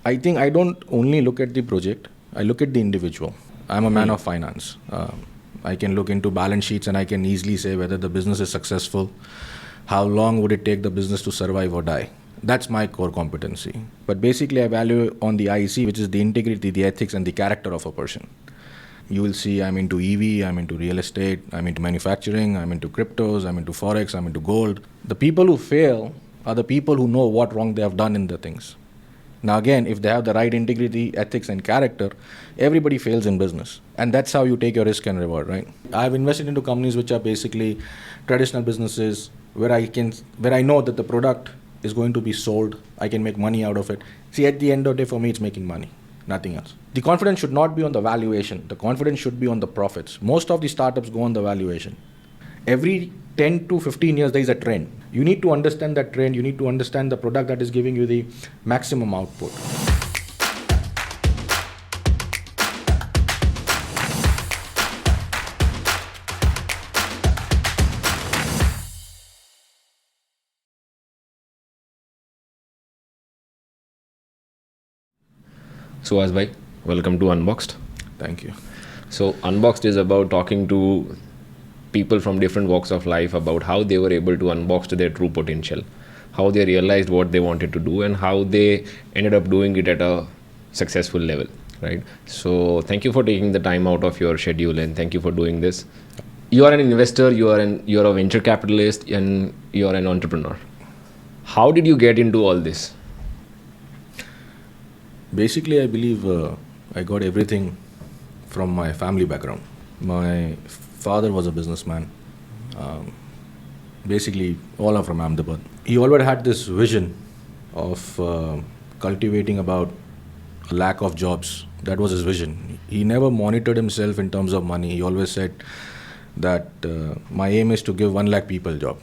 I think I don't only look at the project, I look at the individual. I'm a man of finance. I can look into balance sheets and I can easily say whether the business is successful, how long would it take the business to survive or die. That's my core competency. But basically I value on the IC, which is the integrity, the ethics and the character of a person. You will see I'm into EV, I'm into real estate, I'm into manufacturing, I'm into cryptos, I'm into forex, I'm into gold. The people who fail are the people who know what wrong they have done in the things. Now again, if they have the right integrity, ethics and character, everybody fails in business. And that's how you take your risk and reward, right? I've invested into companies which are basically traditional businesses where I know that the product is going to be sold, I can make money out of it. See, at the end of the day, for me, it's making money, nothing else. The confidence should not be on the valuation. The confidence should be on the profits. Most of the startups go on the valuation. Every 10 to 15 years, there is a trend. You need to understand that trend. You need to understand the product that is giving you the maximum output. Suvas bhai, welcome to Unboxed. Thank you. So Unboxed is about talking to people from different walks of life about how they were able to unbox their true potential, how they realized what they wanted to do and how they ended up doing it at a successful level, right? So thank you for taking the time out of your schedule and thank you for doing this. You are an investor, you're a venture capitalist and you're an entrepreneur. How did you get into all this? Basically, I believe I got everything from my family background. My father was a businessman. Basically, all are from Ahmedabad. He always had this vision of cultivating about a lack of jobs. That was his vision. He never monitored himself in terms of money. He always said that my aim is to give 1 lakh people a job.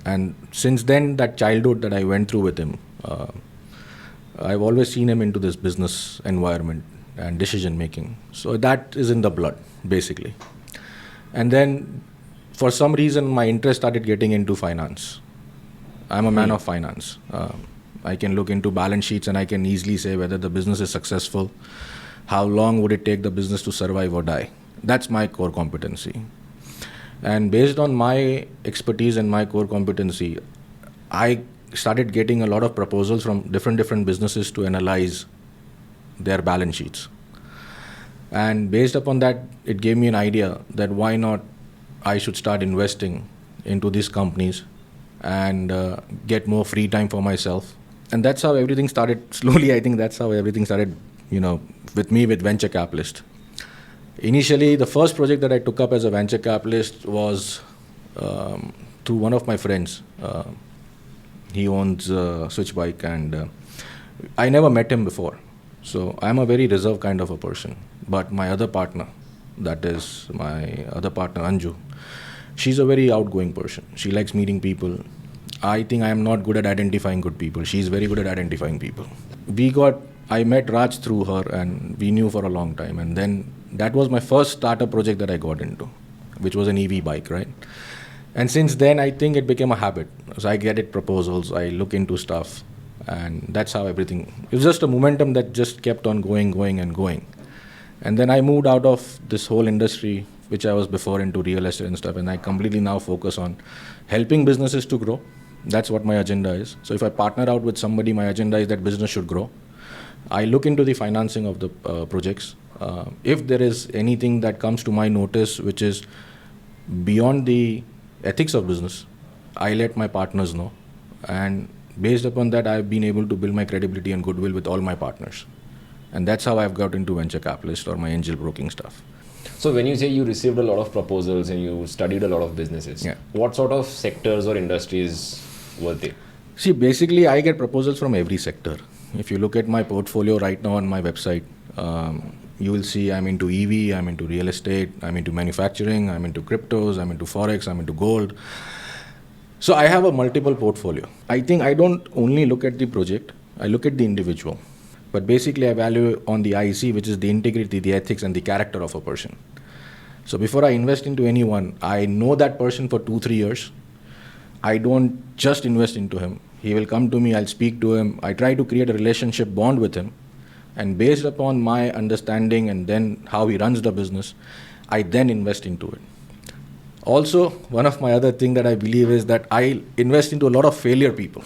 And since then, that childhood that I went through with him, I've always seen him into this business environment and decision making. So that is in the blood, basically. And then for some reason, my interest started getting into finance. I'm a man of finance. I can look into balance sheets and I can easily say whether the business is successful, how long would it take the business to survive or die. That's my core competency. And based on my expertise and my core competency, I started getting a lot of proposals from different businesses to analyze their balance sheets. And based upon that, it gave me an idea that why not I should start investing into these companies and get more free time for myself. And that's how everything started. Slowly, I think that's how everything started, with me with venture capitalist. Initially, the first project that I took up as a venture capitalist was through one of my friends. He owns a switch bike and I never met him before. So I'm a very reserved kind of a person. But my other partner, that is my other partner Anju, she's a very outgoing person. She likes meeting people. I think I am not good at identifying good people. She's very good at identifying people. I met Raj through her and we knew for a long time. And then that was my first startup project that I got into, which was an EV bike, right? And since then, I think it became a habit. So I get it proposals, I look into stuff, and that's how everything. It was just a momentum that just kept on going. And then I moved out of this whole industry, which I was before into real estate and stuff, and I completely now focus on helping businesses to grow. That's what my agenda is. So if I partner out with somebody, my agenda is that business should grow. I look into the financing of the projects. If there is anything that comes to my notice, which is beyond the ethics of business, I let my partners know, and based upon that I've been able to build my credibility and goodwill with all my partners, and that's how I've got into venture capitalist or my angel broking stuff. So when you say you received a lot of proposals and you studied a lot of businesses, what sort of sectors or industries were they? See, basically I get proposals from every sector. If you look at my portfolio right now on my website, you will see I'm into EV, I'm into real estate, I'm into manufacturing, I'm into cryptos, I'm into forex, I'm into gold. So I have a multiple portfolio. I think I don't only look at the project, I look at the individual. But basically I value on the IC, which is the integrity, the ethics and the character of a person. So before I invest into anyone, I know that person for 2-3 years. I don't just invest into him. He will come to me, I'll speak to him. I try to create a relationship bond with him. And based upon my understanding and then how he runs the business, I then invest into it. Also, one of my other thing that I believe is that I invest into a lot of failure people.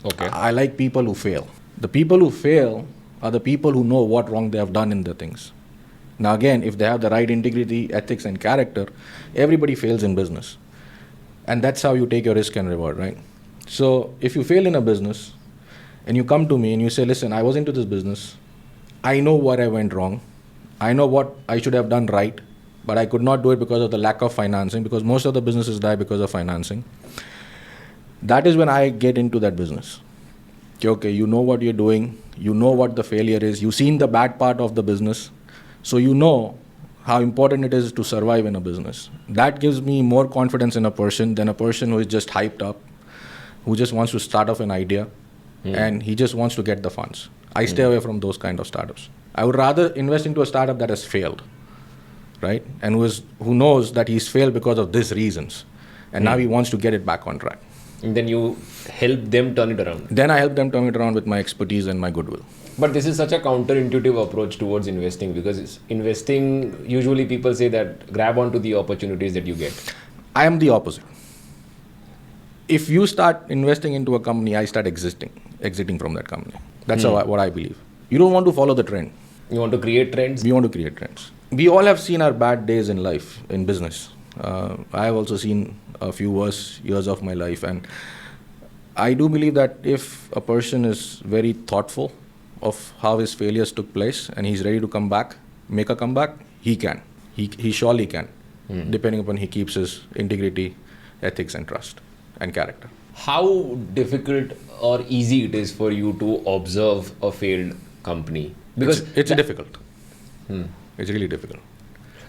Okay. I like people who fail. The people who fail are the people who know what wrong they have done in the things. Now again, if they have the right integrity, ethics and character, everybody fails in business. And that's how you take your risk and reward, right? So if you fail in a business and you come to me and you say, listen, I was into this business, I know what I went wrong, I know what I should have done right, but I could not do it because of the lack of financing, because most of the businesses die because of financing. That is when I get into that business. Okay, you know what you're doing, you know what the failure is, you've seen the bad part of the business, so you know how important it is to survive in a business. That gives me more confidence in a person than a person who is just hyped up, who just wants to start off an idea and he just wants to get the funds. I stay away from those kind of startups. I would rather invest into a startup that has failed, right? And who knows that he's failed because of these reasons. And now he wants to get it back on track. And then you help them turn it around. Then I help them turn it around with my expertise and my goodwill. But this is such a counterintuitive approach towards investing, because investing, usually people say that grab onto the opportunities that you get. I am the opposite. If you start investing into a company, I start exiting from that company. That's what I believe. You don't want to follow the trend. You want to create trends? We want to create trends. We all have seen our bad days in life, in business. I have also seen a few worse years of my life. And I do believe that if a person is very thoughtful of how his failures took place and he's ready to come back, make a comeback, he can. He surely can, depending upon he keeps his integrity, ethics and trust and character. How difficult or easy it is for you to observe a failed company? Because it's difficult. It's really difficult.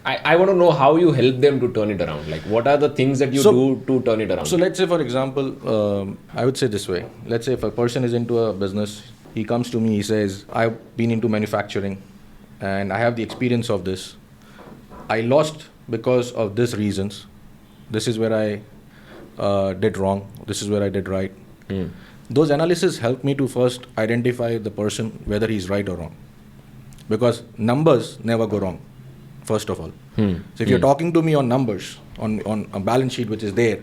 I want to know how you help them to turn it around. Like, what are the things that you do to turn it around? So let's say, for example, I would say this way. Let's say if a person is into a business, he comes to me, he says, I've been into manufacturing and I have the experience of this. I lost because of these reasons. This is where I did wrong. This is where I did right. Those analyses help me to first identify the person, whether he's right or wrong. Because numbers never go wrong, first of all. So if you're talking to me on numbers, on a balance sheet which is there,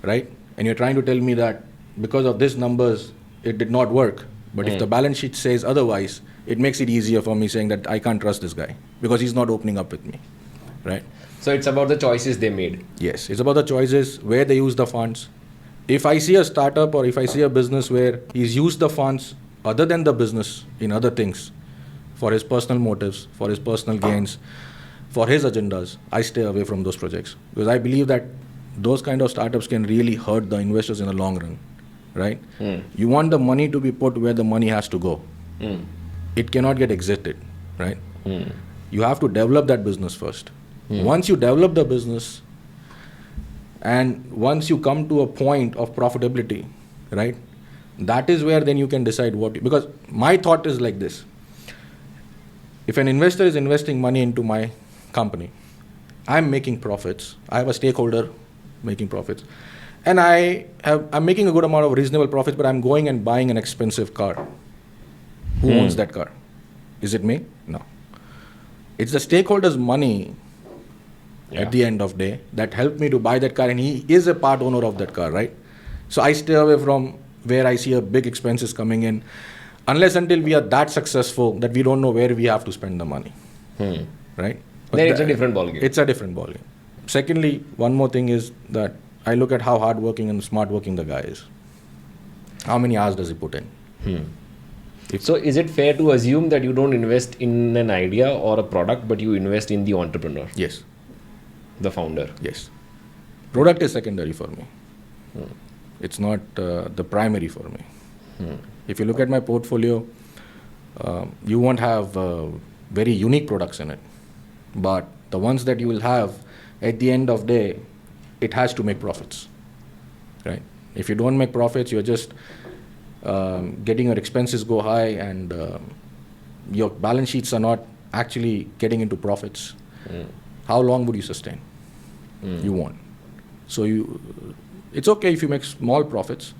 right? And you're trying to tell me that because of these numbers, it did not work. But if the balance sheet says otherwise, it makes it easier for me saying that I can't trust this guy because he's not opening up with me, right? So it's about the choices they made. Yes, it's about the choices, where they use the funds. If I see a startup or if I see a business where he's used the funds other than the business in other things, for his personal motives, for his personal gains, for his agendas, I stay away from those projects. Because I believe that those kind of startups can really hurt the investors in the long run, right? You want the money to be put where the money has to go. It cannot get exited, right? You have to develop that business first. Once you develop the business and once you come to a point of profitability, right? That is where then you can decide because my thought is like this. If an investor is investing money into my company, I'm making profits. I have a stakeholder making profits. And I'm making a good amount of reasonable profits, but I'm going and buying an expensive car. Who owns that car? Is it me? No. It's the stakeholder's money at the end of the day that helped me to buy that car, and he is a part owner of that car, right? So I stay away from where I see a big expenses coming in, unless until we are that successful that we don't know where we have to spend the money, right? But then it's a different ballgame. It's a different ballgame. Secondly, one more thing is that I look at how hardworking and smart working the guy is. How many hours does he put in? So is it fair to assume that you don't invest in an idea or a product, but you invest in the entrepreneur? Yes. The founder? Yes. Product is secondary for me. It's not the primary for me. If you look at my portfolio, you won't have very unique products in it. But the ones that you will have, at the end of the day, it has to make profits, right? If you don't make profits, you're just getting your expenses go high and your balance sheets are not actually getting into profits. How long would you sustain? You won't. So It's okay if you make small profits,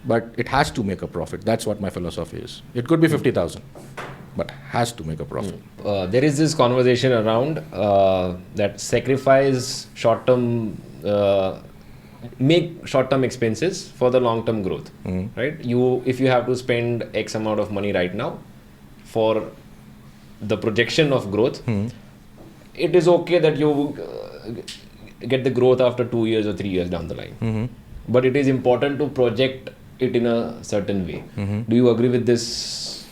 but it has to make a profit. That's what my philosophy is. It could be 50,000, but has to make a profit. There is this conversation around that sacrifice short-term, make short-term expenses for the long-term growth, right? If you have to spend X amount of money right now for the projection of growth, it is okay that you get the growth after 2 years or 3 years down the line. But it is important to project it in a certain way. Do you agree with this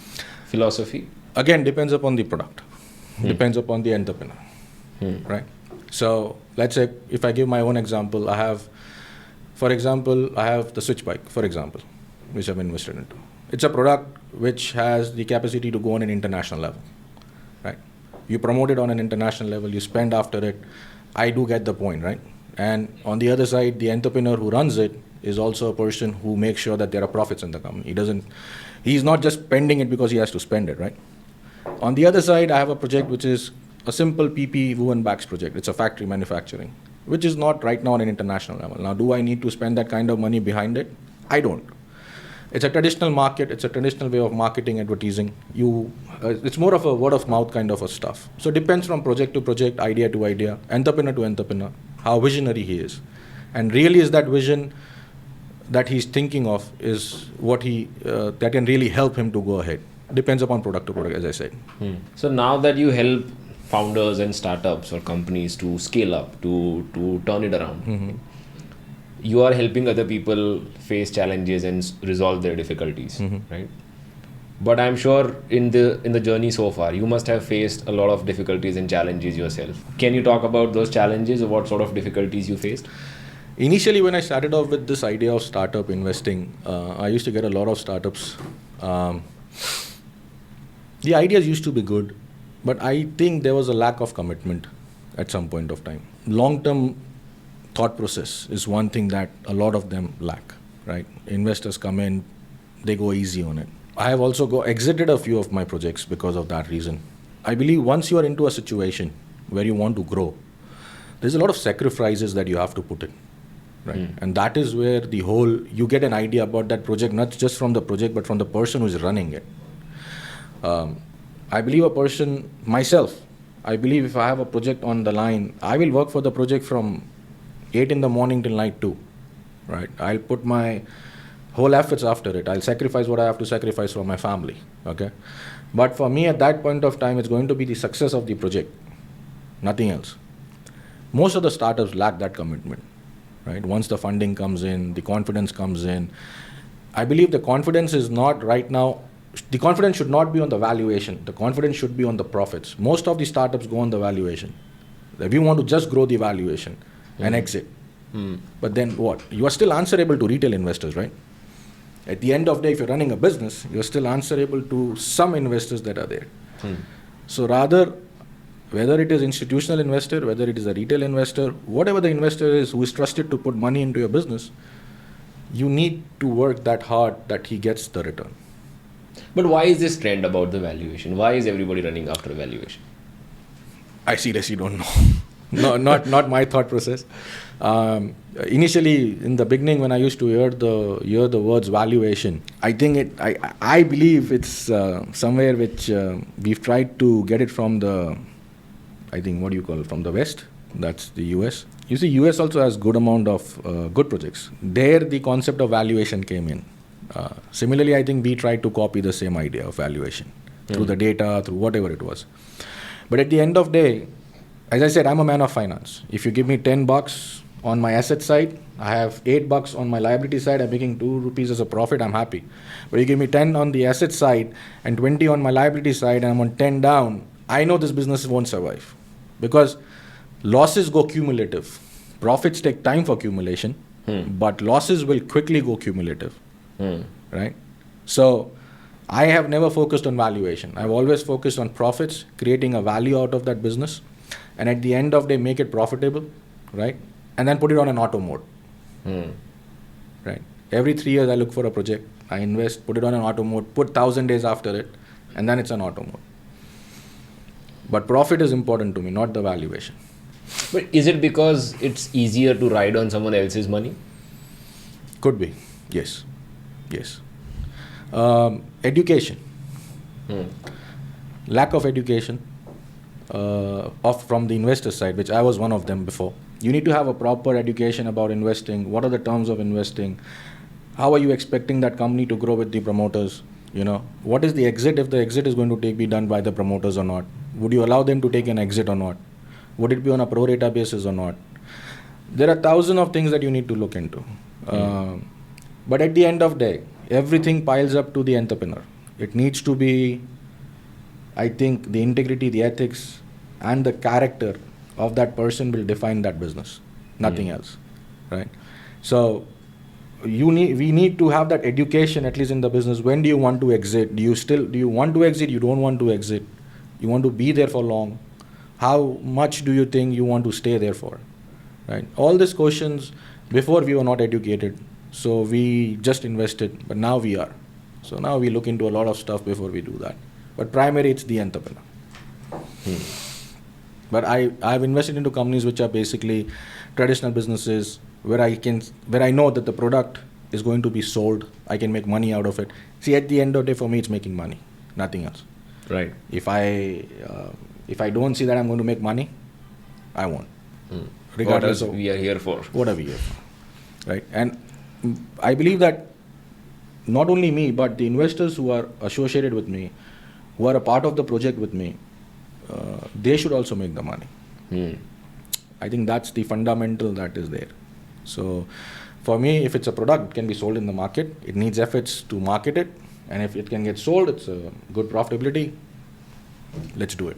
philosophy? Again, depends upon the product, depends upon the entrepreneur, right? So let's say if I give my own example, I have the switch bike, for example, which I've invested into. It's a product which has the capacity to go on an international level, right? You promote it on an international level, you spend after it. I do get the point, right? And on the other side, the entrepreneur who runs it is also a person who makes sure that there are profits in the company. He's not just spending it because he has to spend it, right? On the other side, I have a project which is a simple PP woven bags project. It's a factory manufacturing, which is not right now on an international level. Now, do I need to spend that kind of money behind it? I don't. It's a traditional market. It's a traditional way of marketing, advertising. It's more of a word of mouth kind of a stuff. So it depends from project to project, idea to idea, entrepreneur to entrepreneur, how visionary he is. And really is that vision that he's thinking of is what that can really help him to go ahead. Depends upon product to product, as I said. So now that you help founders and startups or companies to scale up, to turn it around, you are helping other people face challenges and resolve their difficulties, right? But I'm sure in the journey so far, you must have faced a lot of difficulties and challenges yourself. Can you talk about those challenges or what sort of difficulties you faced? Initially, when I started off with this idea of startup investing, I used to get a lot of startups. The ideas used to be good, but I think there was a lack of commitment at some point of time. Long-term thought process is one thing that a lot of them lack, right? Investors come in, they go easy on it. I have also exited a few of my projects because of that reason. I believe once you are into a situation where you want to grow, there's a lot of sacrifices that you have to put in, right? And that is where you get an idea about that project, not just from the project, but from the person who is running it. I believe I believe if I have a project on the line, I will work for the project from 8 in the morning till night 2, right? I'll put my whole efforts after it. I'll sacrifice what I have to sacrifice for my family, okay? But for me at that point of time, it's going to be the success of the project, nothing else. Most of the startups lack that commitment, right? Once the funding comes in, the confidence comes in. I believe the confidence is not right now, the confidence should not be on the valuation. The confidence should be on the profits. Most of the startups go on the valuation. We want to just grow the valuation and exit. But then what? You are still answerable to retail investors, right? At the end of the day, if you're running a business, you're still answerable to some investors that are there. So rather, whether it is institutional investor, whether it is a retail investor, whatever the investor is who is trusted to put money into your business, you need to work that hard that he gets the return. But why is this trend about the valuation? Why is everybody running after valuation? I seriously don't know. Not my thought process. Initially, in the beginning, when I used to hear the words valuation, I think I believe it's somewhere which we've tried to get it from from the West. That's the US. You see, US also has good amount of good projects. There, the concept of valuation came in. Similarly, I think we tried to copy the same idea of valuation through the data, through whatever it was. But at the end of the day, as I said, I'm a man of finance. If you give me $10 on my asset side, I have $8 on my liability side, I'm making 2 rupees as a profit, I'm happy. But you give me 10 on the asset side and 20 on my liability side and I'm on 10 down, I know this business won't survive. Because losses go cumulative. Profits take time for accumulation, but losses will quickly go cumulative. Right? So I have never focused on valuation. I've always focused on profits, creating a value out of that business, and at the end of the day, make it profitable, right? And then put it on an auto mode. Right? Every 3 years, I look for a project, I invest, put it on an auto mode, put 1,000 days after it, and then it's an auto mode. But profit is important to me, not the valuation. But is it because it's easier to ride on someone else's money? Could be. Yes. Yes. Education. Lack of education from the investor side, which I was one of them before. You need to have a proper education about investing. What are the terms of investing? How are you expecting that company to grow with the promoters? What is the exit, if the exit is going to be done by the promoters or not? Would you allow them to take an exit or not? Would it be on a pro rata basis or not? There are thousands of things that you need to look into. But at the end of the day, everything piles up to the entrepreneur. It needs to be, I think, the integrity, the ethics, and the character of that person will define that business. Nothing else, right? So we need to have that education, at least in the business. When do you want to exit? Do you want to exit? You don't want to exit? You want to be there for long? How much do you think you want to stay there for? Right? All these questions, before we were not educated, so we just invested, but now we are. So now we look into a lot of stuff before we do that. But primary, it's the entrepreneur. But I've invested into companies which are basically traditional businesses where I know that the product is going to be sold. I can make money out of it. See, at the end of the day, for me, it's making money, nothing else. Right. If I don't see that I'm going to make money, I won't. Regardless of what we are here for. What are we here for? Right. And I believe that not only me, but the investors who are associated with me, who are a part of the project with me, they should also make the money. I think that's the fundamental that is there. So for me, if it's a product, it can be sold in the market. It needs efforts to market it. And if it can get sold, it's a good profitability. Let's do it.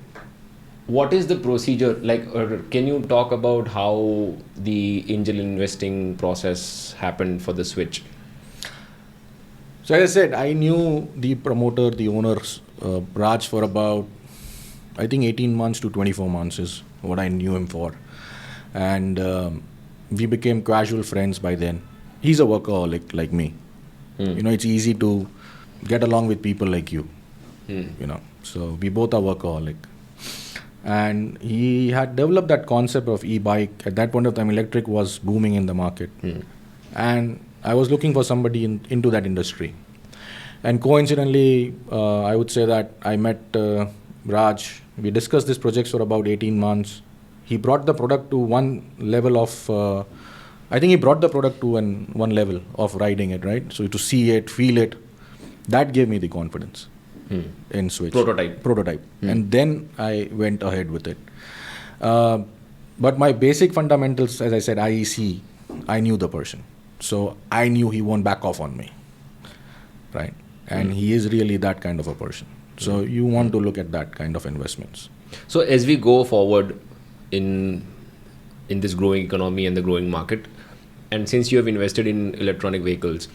What is the procedure like? Or can you talk about how the angel investing process happened for the switch? So as I said, I knew the promoter, the owners, Raj, for about, I think 18 months to 24 months is what I knew him for. And we became casual friends by then. He's a workaholic like me. It's easy to get along with people like you. So we both are workaholic. And he had developed that concept of e-bike. At that point of time, electric was booming in the market. And I was looking for somebody into that industry. And coincidentally, I would say that I met Raj. We discussed this project for about 18 months. He brought the product to one level of, I think he brought the product to one level of riding it, right? So to see it, feel it, that gave me the confidence in Switch. Prototype. And then I went ahead with it. But my basic fundamentals, as I said, IEC, I knew the person. So I knew he won't back off on me, right? And he is really that kind of a person. So you want to look at that kind of investments. So as we go forward in this growing economy and the growing market, and since you have invested in electronic vehicles,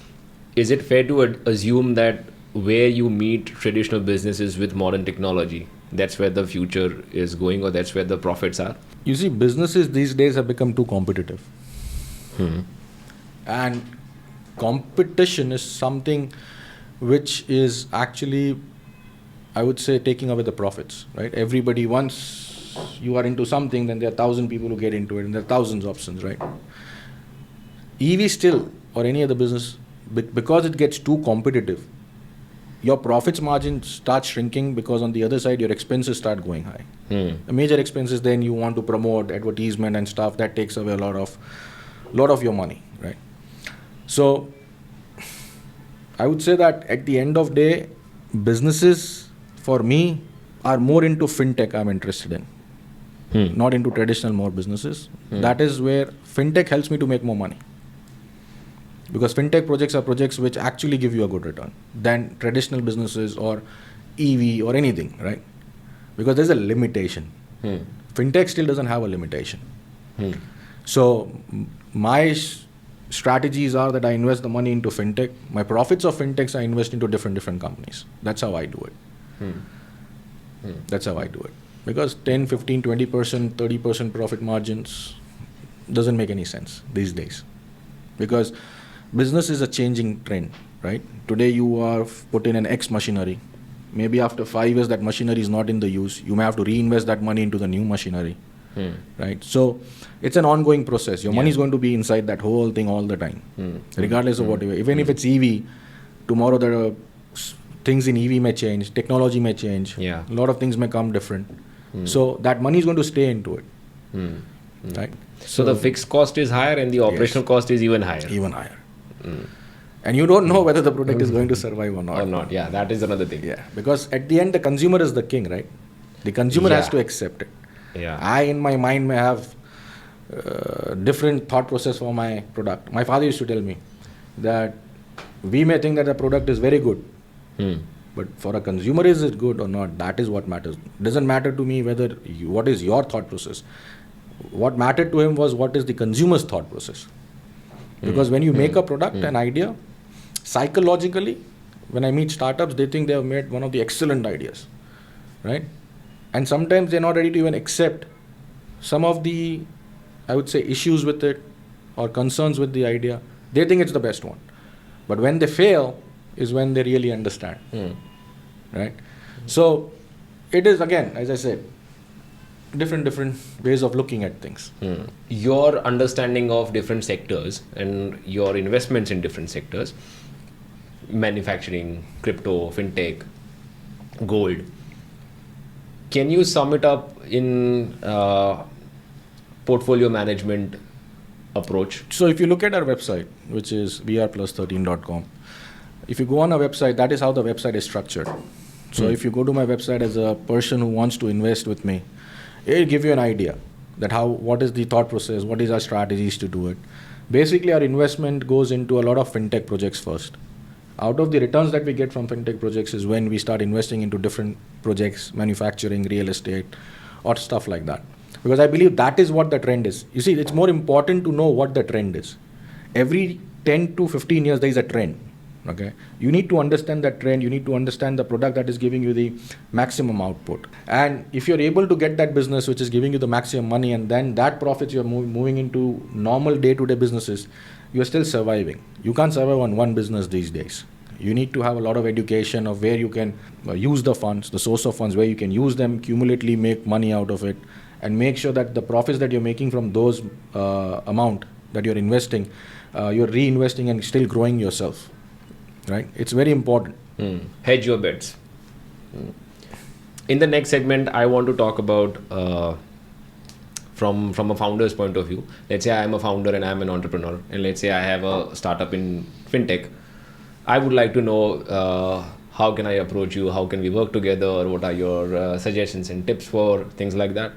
is it fair to assume that where you meet traditional businesses with modern technology, that's where the future is going, or that's where the profits are? You see, businesses these days have become too competitive. And competition is something which is actually, I would say, taking away the profits, right? Everybody, once you are into something, then there are 1,000 people who get into it, and there are thousands of options, right? EV still, or any other business, because it gets too competitive, your profits margin starts shrinking, because on the other side, your expenses start going high. The major expenses, then you want to promote advertisement and stuff, that takes away a lot of your money, right? So I would say that at the end of the day, businesses for me are more into fintech I'm interested in, not into traditional more businesses. That is where fintech helps me to make more money. Because fintech projects are projects which actually give you a good return than traditional businesses or EV or anything, right? Because there's a limitation. Fintech still doesn't have a limitation. So my strategies are that I invest the money into fintech. My profits of fintechs I invest into different companies. That's how I do it. That's how I do it. Because 10, 15, 20%, 30% profit margins doesn't make any sense these days. Because business is a changing trend, right? Today you are put in an X machinery. Maybe after 5 years that machinery is not in the use. You may have to reinvest that money into the new machinery. right? So it's an ongoing process. Your money is going to be inside that whole thing all the time, regardless of whatever. Even if it's EV, tomorrow there are things in EV may change, technology may change, Yeah. a lot of things may come different. So that money is going to stay into it, right? So the fixed cost is higher and the operational cost is even higher. Even higher. And you don't know whether the product is going to survive or not. Or not. Yeah, that is another thing. Yeah, because at the end, the consumer is the king, right? The consumer has to accept it. Yeah. I, in my mind, may have different thought process for my product. My father used to tell me that we may think that the product is very good, but for a consumer, is it good or not? That is what matters. It doesn't matter to me whether what is your thought process. What mattered to him was what is the consumer's thought process. Because when you make a product, an idea, psychologically, when I meet startups, they think they have made one of the excellent ideas, right? And sometimes they're not ready to even accept some of the, I would say, issues with it or concerns with the idea. They think it's the best one. But when they fail is when they really understand, right? So it is, again, as I said, different ways of looking at things. Your understanding of different sectors and your investments in different sectors, manufacturing, crypto, fintech, gold, can you sum it up in portfolio management approach? So if you look at our website, which is vrplus13.com, if you go on our website, that is how the website is structured. So if you go to my website as a person who wants to invest with me, it will give you an idea that what is the thought process, what is our strategies to do it. Basically, our investment goes into a lot of fintech projects first. Out of the returns that we get from fintech projects is when we start investing into different projects, manufacturing, real estate, or stuff like that. Because I believe that is what the trend is. You see, it's more important to know what the trend is. Every 10 to 15 years, there is a trend. Okay, you need to understand that trend. You need to understand the product that is giving you the maximum output. And if you're able to get that business which is giving you the maximum money, and then that profits you're moving into normal day-to-day businesses, you're still surviving. You can't survive on one business these days. You need to have a lot of education of where you can use the funds, the source of funds, where you can use them, cumulatively make money out of it, and make sure that the profits that you're making from those amount that you're investing, you're reinvesting and still growing yourself. Right? It's very important. Hedge your bets. In the next segment, I want to talk about from a founder's point of view. Let's say I am a founder and I am an entrepreneur, and let's say I have a startup in fintech. I would like to know how can I approach you? How can we work together? What are your suggestions and tips for things like that?